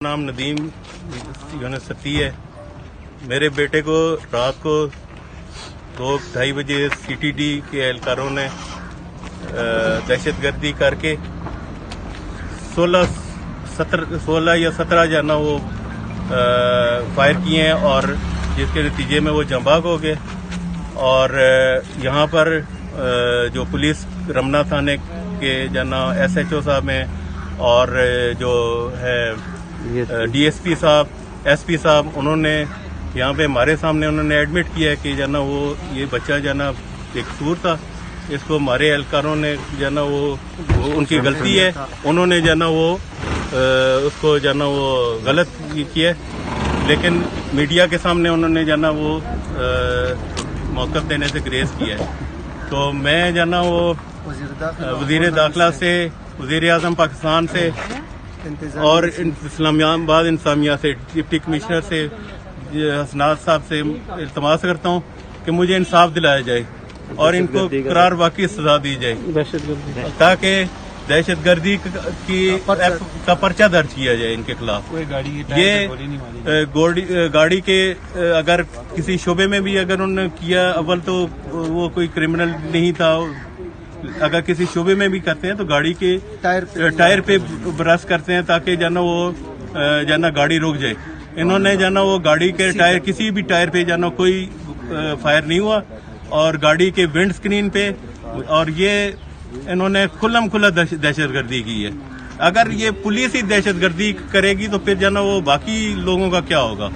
नाम नदीम यूनिट 37 है। मेरे बेटे को रात को 2-2:30 बजे CTD के एहलकारों ने दहशतगर्दी करके 16 या 17 जाना वो फायर किए हैं और जिसके नतीजे में वो जंबाग हो गए। और यहाँ पर जो पुलिस रमना थाने के जाना SHO साहब हैं और जो है DSP साहब SP साहब, उन्होंने यहाँ पे हमारे सामने उन्होंने एडमिट किया है कि जाना वो ये बच्चा जाना बेकसूर था, इसको हमारे एहलकारों ने जाना वो उनकी गलती है, उन्होंने जाना वो उसको जाना वो गलत किया, लेकिन मीडिया के सामने उन्होंने जाना वो मौक़िफ़ देने से गुरेज किया है। तो मैं जाना वो वज़ीर दाखिला से, वज़ीर आज़म पाकिस्तान से और इस्लामाबाद इंतज़ामिया से, डिप्टी कमिश्नर से, हसनात साहब से इल्तमास करता हूँ कि मुझे इंसाफ दिलाया जाए और इनको करार वाकई सजा दी जाए ताकि दहशतगर्दी का पर्चा दर्ज किया जाए इनके खिलाफ। ये गाड़ी के अगर किसी शोबे में भी अगर उन्होंने किया, अव्वल तो वो कोई क्रिमिनल नहीं था, अगर किसी शोबे में भी करते हैं तो गाड़ी के टायर पे ब्रश करते हैं ताकि जाना वो जाना गाड़ी रुक जाए। इन्होंने जाना वो गाड़ी के टायर, किसी भी टायर पे जाना कोई फायर नहीं हुआ और गाड़ी के विंड स्क्रीन पे, और ये इन्होंने खुल्लम खुल्ला दहशतगर्दी की है। अगर ये पुलिस ही दहशतगर्दी करेगी तो फिर जाना वो बाकी लोगों का क्या होगा।